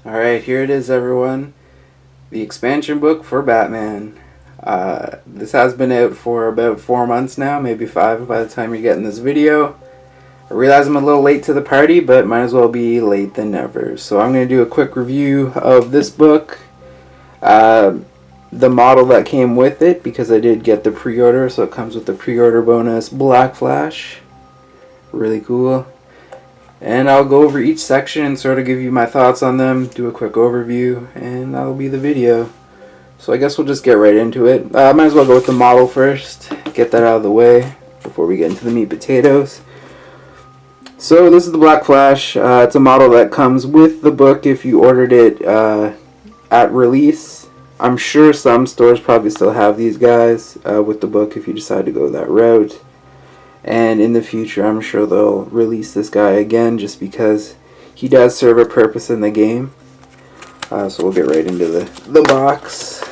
Alright, here it is, everyone. The expansion book for Batman. This has been out for about 4 months now, maybe 5 by the time you're getting this video. I realize I'm a little late to the party, but might as well be late than never. So I'm going to do a quick review of this book. The model that came with it, because I did get the pre-order, so it comes with the pre-order bonus Black Flash. Really cool. And I'll go over each section and sort of give you my thoughts on them, do a quick overview, and that'll be the video. So I guess we'll just get right into it. Might as well go with the model first, get that out of the way before we get into the meat potatoes. So this is the Black Flash. It's a model that comes with the book if you ordered it at release. I'm sure some stores probably still have these guys with the book if you decide to go that route. And in the future, I'm sure they'll release this guy again just because he does serve a purpose in the game. So we'll get right into the box.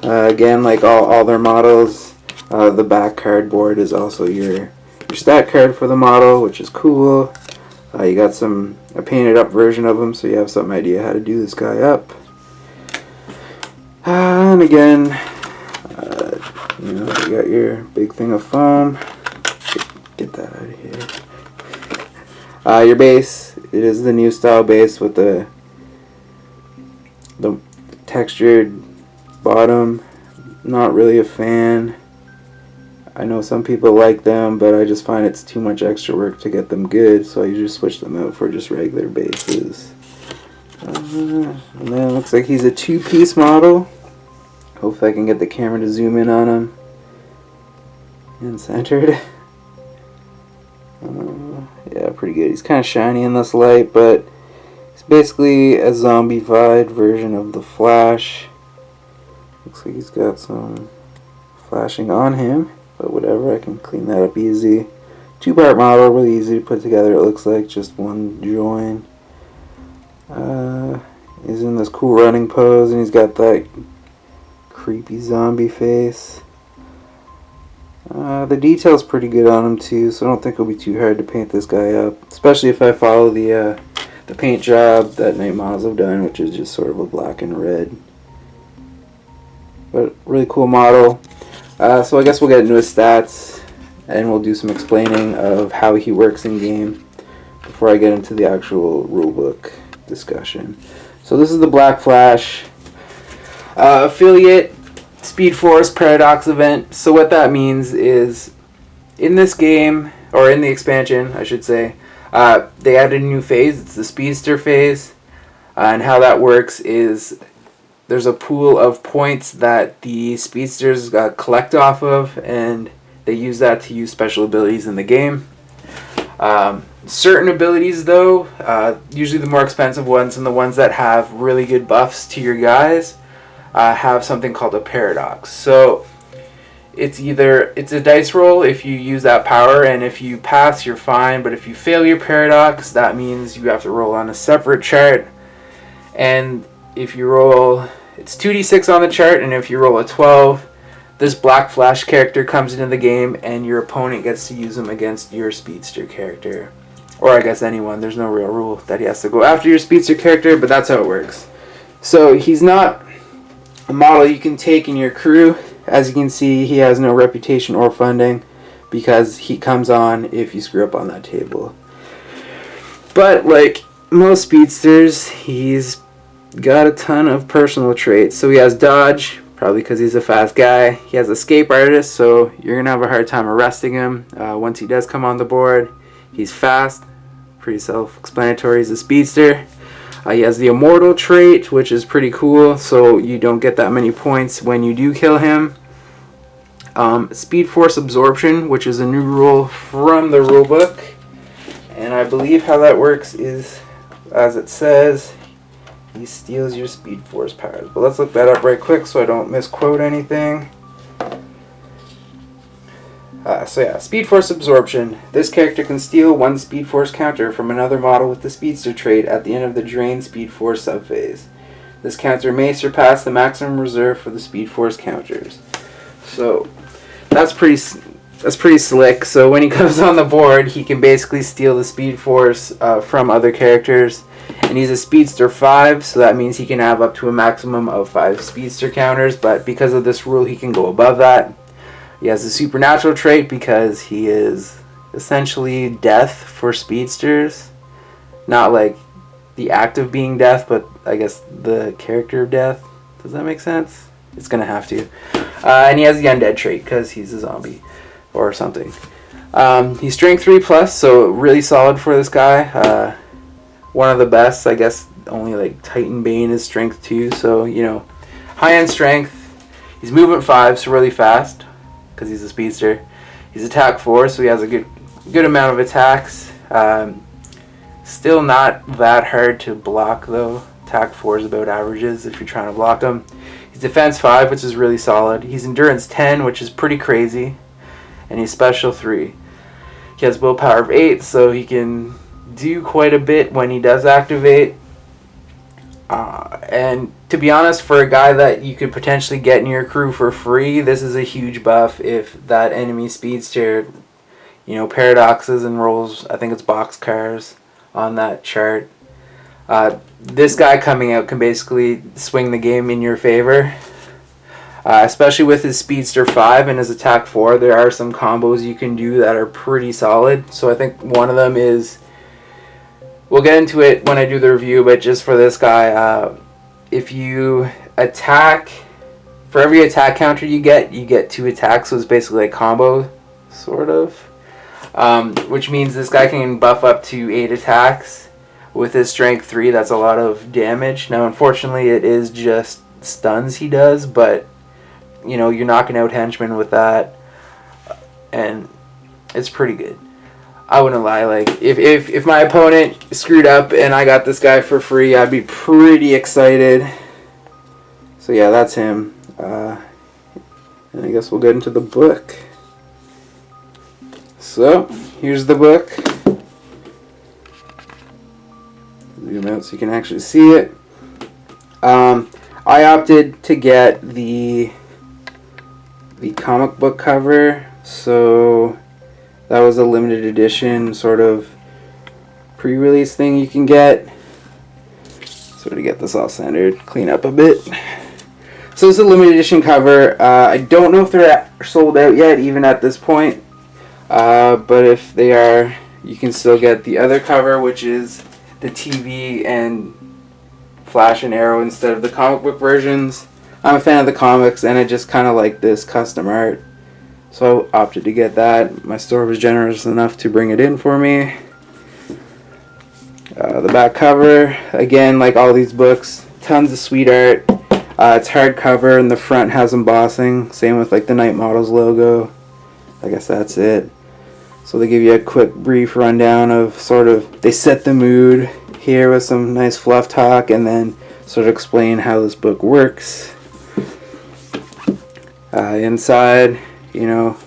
Again, like all their models, the back cardboard is also your stat card for the model, which is cool. You got a painted up version of him, so you have some idea how to do this guy up. And again, you got your big thing of foam. Get that out of here. Your base, it is the new style base with the textured bottom. Not really a fan. I know some people like them, but I just find it's too much extra work to get them good, so I usually switch them out for just regular bases. And then it looks like he's a two-piece model. Hopefully I can get the camera to zoom in on him. And centered. Yeah, pretty good. He's kind of shiny in this light, but he's basically a zombie-fied version of the Flash. Looks like he's got some flashing on him, but whatever, I can clean that up easy. Two-part model, really easy to put together, it looks like, just one join. He's in this cool running pose, and he's got that creepy zombie face. The detail's pretty good on him too, so I don't think it'll be too hard to paint this guy up, especially if I follow the paint job that Night Models have done, which is just sort of a black and red. But really cool model. So I guess we'll get into his stats, and we'll do some explaining of how he works in game before I get into the actual rulebook discussion. So this is the Black Flash affiliate Speed Force Paradox event. So what that means is, in this game, or in the expansion, I should say, they added a new phase. It's the Speedster phase. And how that works is there's a pool of points that the Speedsters collect off of, and they use that to use special abilities in the game. Certain abilities, though, usually the more expensive ones and the ones that have really good buffs to your guys, have something called a paradox. So it's a dice roll if you use that power, and if you pass, you're fine, but if you fail your paradox, that means you have to roll on a separate chart. And if you roll, it's 2d6 on the chart, and if you roll a 12, this Black Flash character comes into the game, and your opponent gets to use him against your Speedster character. Or I guess anyone. There's no real rule that he has to go after your Speedster character, but that's how it works. So he's not a model you can take in your crew. As you can see, he has no reputation or funding because he comes on if you screw up on that table. But like most speedsters, he's got a ton of personal traits. So he has dodge, probably because he's a fast guy. He has escape artist, so you're going to have a hard time arresting him once he does come on the board. He's fast, pretty self-explanatory. He's a speedster. He has the Immortal trait, which is pretty cool, so you don't get that many points when you do kill him. Speed Force Absorption, which is a new rule from the rulebook. And I believe how that works is, as it says, he steals your Speed Force powers. But let's look that up right quick so I don't misquote anything. So yeah, Speed Force Absorption. This character can steal one Speed Force counter from another model with the Speedster trait at the end of the Drain Speed Force subphase. This counter may surpass the maximum reserve for the Speed Force counters. So that's pretty slick. So when he comes on the board, he can basically steal the Speed Force from other characters. And he's a Speedster 5, so that means he can have up to a maximum of 5 Speedster counters, but because of this rule, he can go above that. He has a supernatural trait because he is essentially death for Speedsters. Not like the act of being death, but I guess the character of death. Does that make sense? It's going to have to. And he has the undead trait because he's a zombie or something. He's strength 3+, so really solid for this guy. One of the best, I guess. Only like Titan Bane is strength 2, so you know, high end strength. He's movement 5, so really fast because he's a speedster. He's attack 4, so he has a good amount of attacks. Still not that hard to block though. Attack 4 is about averages if you're trying to block him. He's defense 5, which is really solid. He's endurance 10, which is pretty crazy, and he's special 3. He has willpower of 8, so he can do quite a bit when he does activate. And to be honest, for a guy that you could potentially get in your crew for free, this is a huge buff if that enemy speedster, you know, paradoxes and rolls, I think it's boxcars on that chart. This guy coming out can basically swing the game in your favor. Especially with his Speedster 5 and his Attack 4, there are some combos you can do that are pretty solid. So I think one of them is, we'll get into it when I do the review, but just for this guy, if you attack, for every attack counter you get 2 attacks, so it's basically a combo, sort of. Which means this guy can buff up to 8 attacks. With his strength 3, that's a lot of damage. Now, unfortunately, it is just stuns he does, but you know, you're knocking out henchmen with that, and it's pretty good. I wouldn't lie, like, if my opponent screwed up and I got this guy for free, I'd be pretty excited. So yeah, that's him. And I guess we'll get into the book. So, here's the book. Zoom out so you can actually see it. I opted to get the comic book cover, so that was a limited edition sort of pre-release thing you can get. So to get this all centered, clean up a bit. So it's a limited edition cover. I don't know if they're sold out yet, even at this point. But if they are, you can still get the other cover, which is the TV and Flash and Arrow instead of the comic book versions. I'm a fan of the comics, and I just kind of like this custom art, so I opted to get that. My store was generous enough to bring it in for me. The back cover, again, like all these books, tons of sweet art. It's hardcover, and the front has embossing. Same with like the Night Models logo. I guess that's it. So they give you a quick, brief rundown of sort of, they set the mood here with some nice fluff talk, and then sort of explain how this book works. Inside, you know,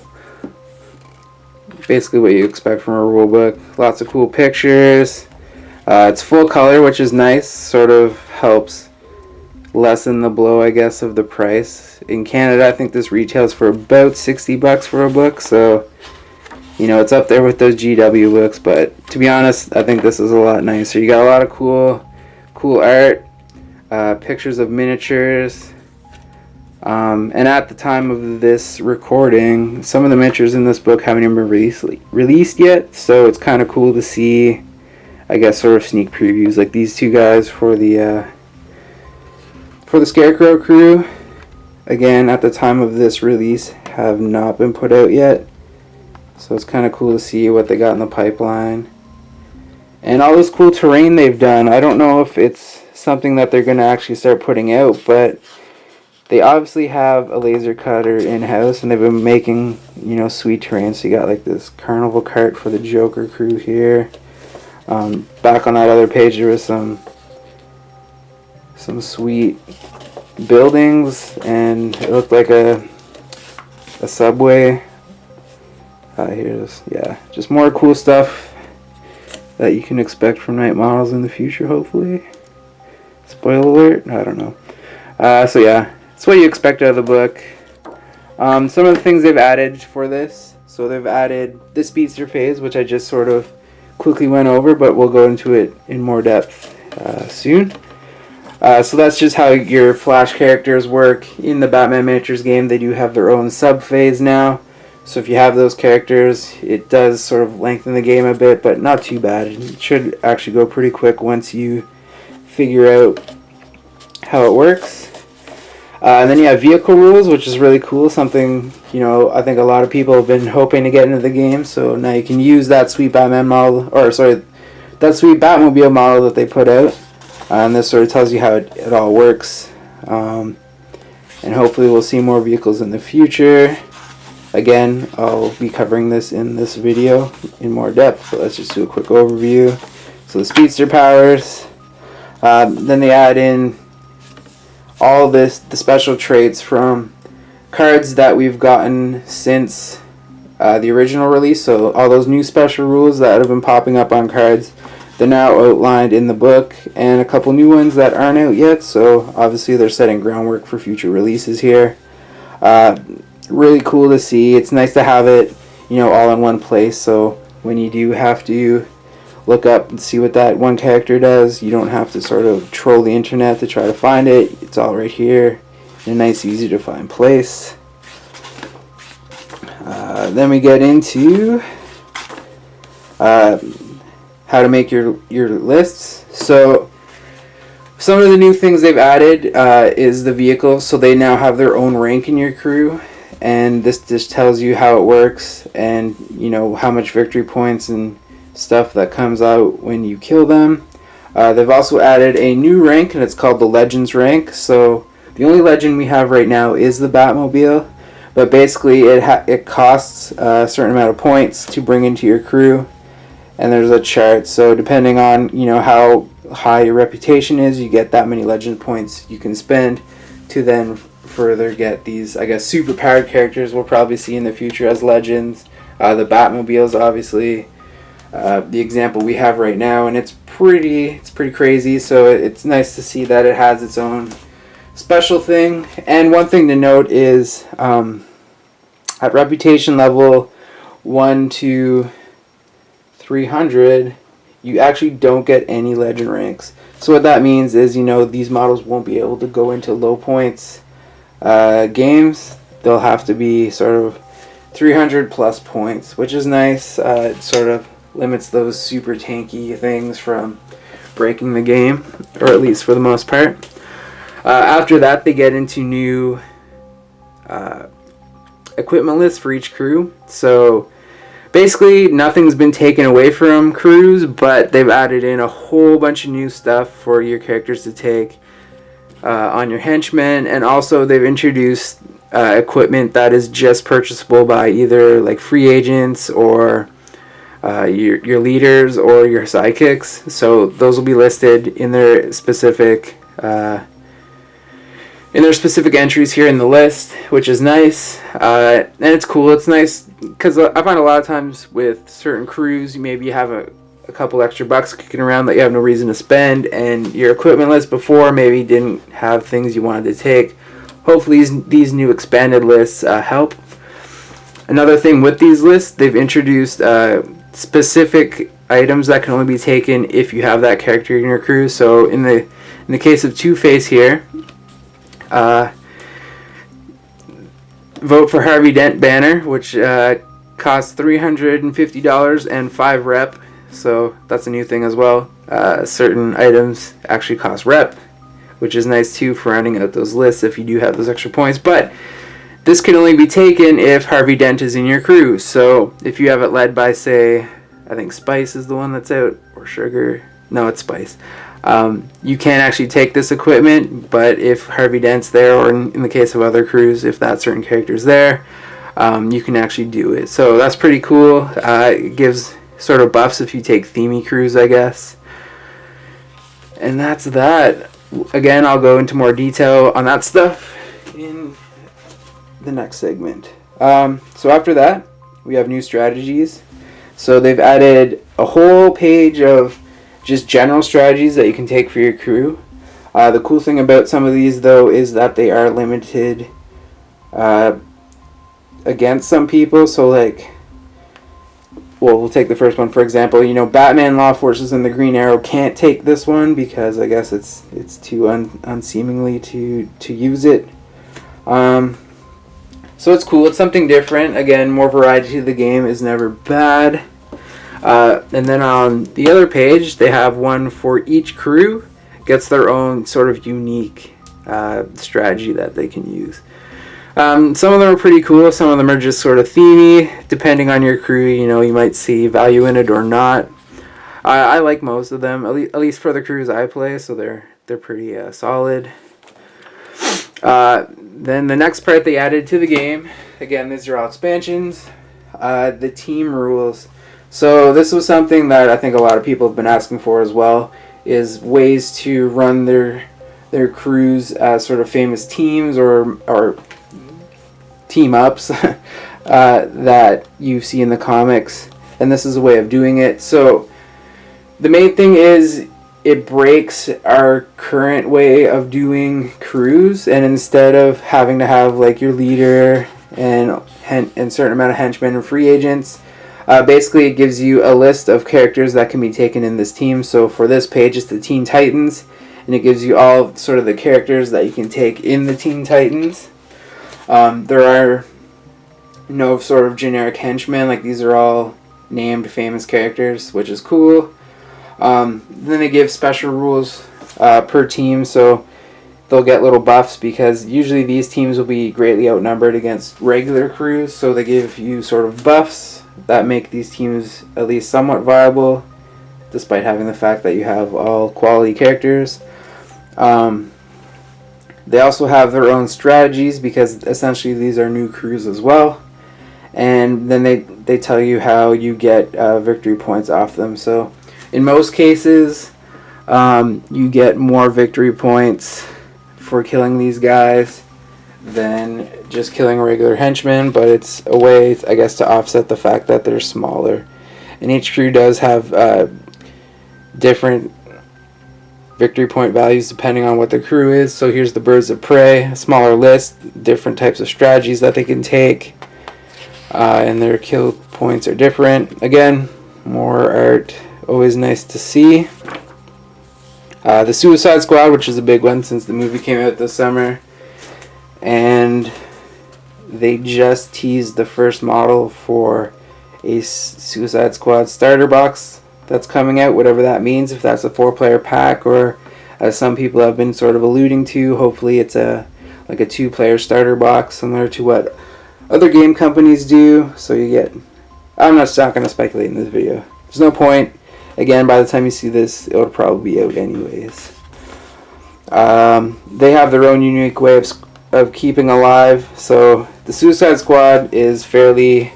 basically what you expect from a rule book. Lots of cool pictures. It's full color, which is nice. Sort of helps lessen the blow, I guess, of the price. In Canada, I think this retails for about $60 for a book, so you know, it's up there with those GW books, but to be honest, I think this is a lot nicer. You got a lot of cool art, pictures of miniatures, and at the time of this recording, some of the miniatures in this book haven't even been released yet, so it's kind of cool to see, I guess, sort of sneak previews, like these two guys for the Scarecrow crew. Again, at the time of this release, have not been put out yet. So it's kind of cool to see what they got in the pipeline. And all this cool terrain they've done. I don't know if it's something that they're going to actually start putting out, but they obviously have a laser cutter in-house, and they've been making, you know, sweet terrain. So you got like this carnival cart for the Joker crew here. Back on that other page, there was some sweet buildings, and it looked like a subway. Here's, yeah, just more cool stuff that you can expect from Night Models in the future, hopefully. Spoiler alert? I don't know. So yeah, it's what you expect out of the book. Some of the things they've added for this. So they've added the Speedster phase, which I just sort of quickly went over, but we'll go into it in more depth soon. So that's just how your Flash characters work in the Batman Miniatures game. They do have their own sub-phase now. So if you have those characters, it does sort of lengthen the game a bit, but not too bad. It should actually go pretty quick once you figure out how it works. And then you have vehicle rules, which is really cool. Something, I think a lot of people have been hoping to get into the game. So now you can use that sweet Batman model, that sweet Batmobile model that they put out. And this sort of tells you how it all works. And hopefully we'll see more vehicles in the future. Again, I'll be covering this in this video in more depth, but let's just do a quick overview. So the Speedster powers. Then they add in all the special traits from cards that we've gotten since the original release. So all those new special rules that have been popping up on cards, they're now outlined in the book, and a couple new ones that aren't out yet, so obviously they're setting groundwork for future releases here. Really cool to see. It's nice to have it, all in one place, so when you do have to look up and see what that one character does, you don't have to sort of troll the internet to try to find it. It's all right here in a nice, easy to find place. Then we get into how to make your lists. So some of the new things they've added is the vehicles. So they now have their own rank in your crew, and this just tells you how it works and how much victory points and stuff that comes out when you kill them. They've also added a new rank, and it's called the Legends rank. So the only legend we have right now is the Batmobile, but basically it costs a certain amount of points to bring into your crew. And there's a chart, so depending on how high your reputation is, you get that many legend points you can spend to then further get these, I guess, super powered characters we'll probably see in the future as legends. The Batmobiles, obviously, the example we have right now, and it's pretty crazy. So it's nice to see that it has its own special thing. And one thing to note is at reputation level 1 to 300, you actually don't get any legend ranks. So what that means is, these models won't be able to go into low points games. They'll have to be sort of 300 plus points, which is nice. It sort of limits those super tanky things from breaking the game, or at least for the most part. After that, they get into new equipment lists for each crew. So basically, nothing's been taken away from crews, but they've added in a whole bunch of new stuff for your characters to take on your henchmen, and also they've introduced equipment that is just purchasable by either like free agents or your leaders or your sidekicks. So those will be listed in their specific entries here in the list, which is nice. And it's cool. It's nice because I find a lot of times with certain crews, you maybe have a couple extra bucks kicking around that you have no reason to spend, and your equipment list before maybe didn't have things you wanted to take. Hopefully these new expanded lists help. Another thing with these lists, they've introduced specific items that can only be taken if you have that character in your crew. So in the case of Two-Face here, vote for Harvey Dent banner, which costs $350 and 5 rep. So that's a new thing as well. Certain items actually cost rep, which is nice too for rounding out those lists if you do have those extra points. But this can only be taken if Harvey Dent is in your crew. So if you have it led by, say, I think Spice is the one that's out, or Sugar. No, it's Spice. You can't actually take this equipment, but if Harvey Dent's there, or in the case of other crews, if that certain character's there, you can actually do it. So that's pretty cool. It gives sort of buffs if you take themey crews, I guess. And that's that. Again, I'll go into more detail on that stuff in the next segment. So after that, we have new strategies. So they've added a whole page of just general strategies that you can take for your crew. The cool thing about some of these, though, is that they are limited against some people. So, like, well, we'll take the first one for example. You know, Batman, Law Forces, and the Green Arrow can't take this one because I guess it's too unseemingly to use it. So it's cool. It's something different. Again, more variety to the game is never bad. And then on the other page, they have one for each crew. Gets their own sort of unique strategy that they can use. Some of them are pretty cool. Some of them are just sort of themey. Depending on your crew, you know, you might see value in it or not. I like most of them, at least for the crews I play, so they're pretty solid. Then the next part they added to the game, again, these are all expansions, the team rules. So this was something that I think a lot of people have been asking for as well, is ways to run their crews as sort of famous teams or team ups that you see in the comics, and this is a way of doing it. So the main thing is it breaks our current way of doing crews, and instead of having to have like your leader and a certain amount of henchmen and free agents, basically it gives you a list of characters that can be taken in this team. So for this page it's the Teen Titans, and it gives you all sort of the characters that you can take in the Teen Titans. There are no sort of generic henchmen, like these are all named famous characters, which is cool. Then they give special rules per team, so they'll get little buffs because usually these teams will be greatly outnumbered against regular crews, so they give you sort of buffs that make these teams at least somewhat viable, despite having the fact that you have all quality characters. They also have their own strategies because essentially these are new crews as well. And then they tell you how you get victory points off them. So in most cases, you get more victory points for killing these guys than just killing regular henchmen, but it's a way, I guess, to offset the fact that they're smaller. And each crew does have different victory point values depending on what the crew is. So here's the Birds of Prey, a smaller list, different types of strategies that they can take, and their kill points are different. Again, more art, always nice to see. The Suicide Squad, which is a big one since the movie came out this summer, and they just teased the first model for a Suicide Squad starter box that's coming out, whatever that means, if that's a 4-player pack, or as some people have been sort of alluding to, hopefully it's like a 2-player starter box similar to what other game companies do. So you get, I'm not going to speculate in this video, there's no point. Again, by the time you see this, it'll probably be out anyways. They have their own unique way of keeping alive. So the Suicide Squad is fairly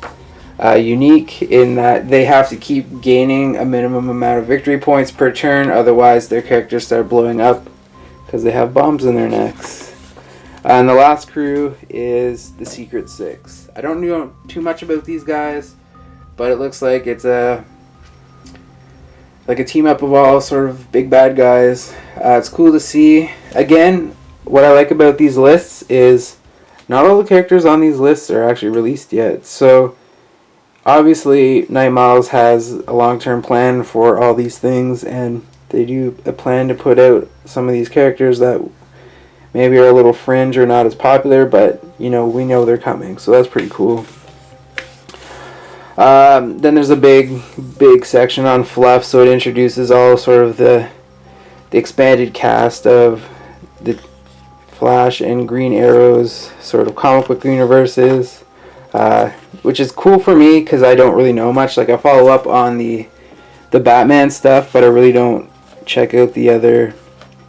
unique in that they have to keep gaining a minimum amount of victory points per turn, otherwise their characters start blowing up because they have bombs in their necks. And the last crew is the Secret Six. I don't know too much about these guys, but it looks like it's a team up of all sort of big bad guys. It's cool to see. Again, what I like about these lists is not all the characters on these lists are actually released yet. So obviously Night Miles has a long-term plan for all these things, and they do a plan to put out some of these characters that maybe are a little fringe or not as popular, but you know, we know they're coming, so that's pretty cool. Then there's a big section on fluff, so it introduces all sort of the expanded cast of the Flash and Green Arrow's sort of comic book universes, which is cool for me because I don't really know much. Like, I follow up on the Batman stuff, but I really don't check out the other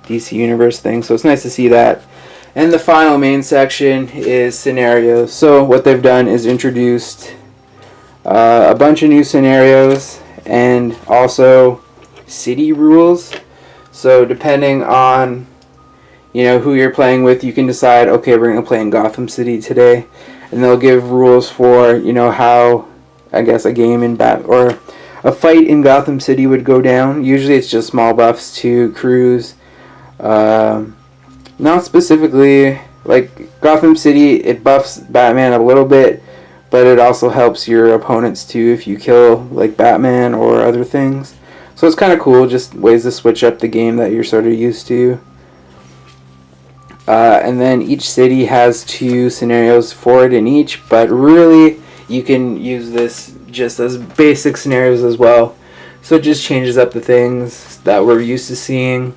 DC Universe things, so it's nice to see that. And the final main section is scenarios. So what they've done is introduced a bunch of new scenarios and also city rules. So depending on, you know, who you're playing with, you can decide, okay, we're going to play in Gotham City today, and they'll give rules for, you know, how, I guess, a game in or a fight in Gotham City would go down. Usually it's just small buffs to crews. Not specifically, like Gotham City, it buffs Batman a little bit, but it also helps your opponents too if you kill like Batman or other things. So it's kind of cool, just ways to switch up the game that you're sort of used to. And then each city has 2 scenarios for it in each, but really you can use this just as basic scenarios as well. So it just changes up the things that we're used to seeing.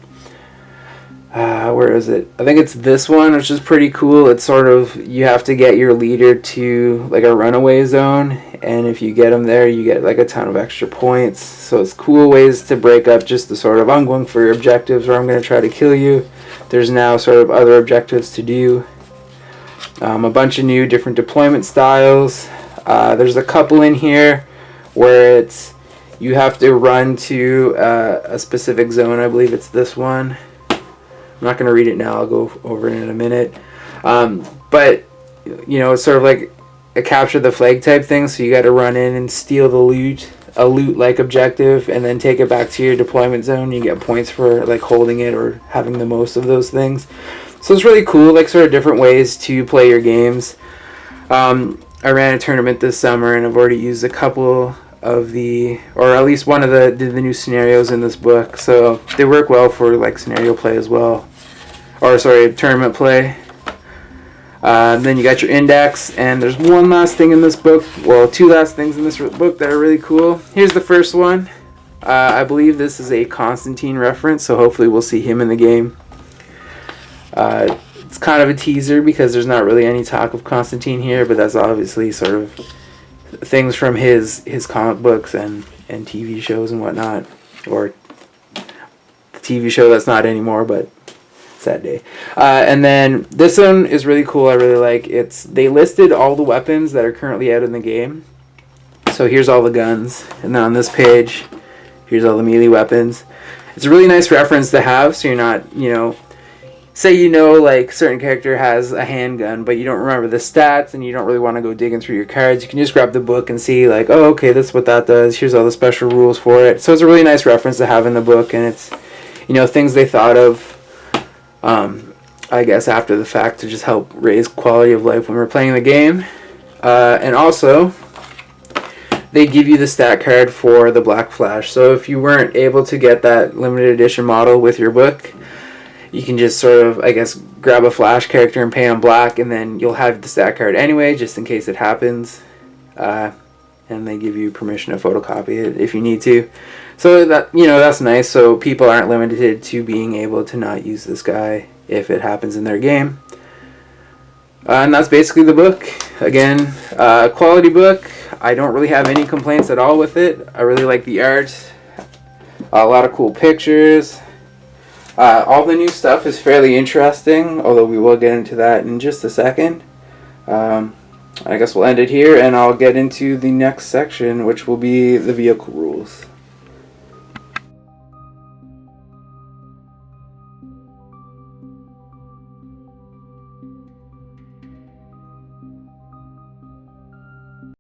Where is it? I think it's this one, which is pretty cool. It's sort of, you have to get your leader to like a runaway zone, and if you get them there, you get like a ton of extra points. So it's cool ways to break up just the sort of, I'm going for your objectives, or I'm going to try to kill you. There's now sort of other objectives to do. A bunch of new different deployment styles. There's a couple in here where it's, you have to run to a specific zone. I believe it's this one. I'm not going to read it now. I'll go over it in a minute. But, you know, it's sort of like a capture the flag type thing. So you got to run in and steal the loot, a loot-like objective, and then take it back to your deployment zone. You get points for like holding it or having the most of those things. So it's really cool, like sort of different ways to play your games. I ran a tournament this summer, and I've already used a couple of the, or at least one of the new scenarios in this book, so they work well for like scenario play as well, or sorry, tournament play. Then you got your index, and there's one last thing in this book, well, 2 last things in this book that are really cool. Here's the first one. I believe this is a Constantine reference, so hopefully we'll see him in the game. It's kind of a teaser because there's not really any talk of Constantine here, but that's obviously sort of things from his comic books and TV shows and whatnot, or the TV show that's not anymore, but sad day. And then this one is really cool. I really like they listed all the weapons that are currently out in the game. So here's all the guns, and then on this page here's all the melee weapons. It's a really nice reference to have, so you're not, you know, say you know like certain character has a handgun but you don't remember the stats and you don't really want to go digging through your cards, you can just grab the book and see like, oh okay, that's what that does, here's all the special rules for it. So it's a really nice reference to have in the book, and it's, you know, things they thought of I guess after the fact to just help raise quality of life when we're playing the game. And also they give you the stat card for the Black Flash, so if you weren't able to get that limited edition model with your book, you can just sort of, I guess, grab a Flash character and paint on black, and then you'll have the stat card anyway, just in case it happens. And they give you permission to photocopy it if you need to. So that, you know, that's nice. So people aren't limited to being able to not use this guy if it happens in their game. And that's basically the book. Again, quality book. I don't really have any complaints at all with it. I really like the art. A lot of cool pictures. All the new stuff is fairly interesting, although we will get into that in just a second. I guess we'll end it here, and I'll get into the next section, which will be the vehicle rules.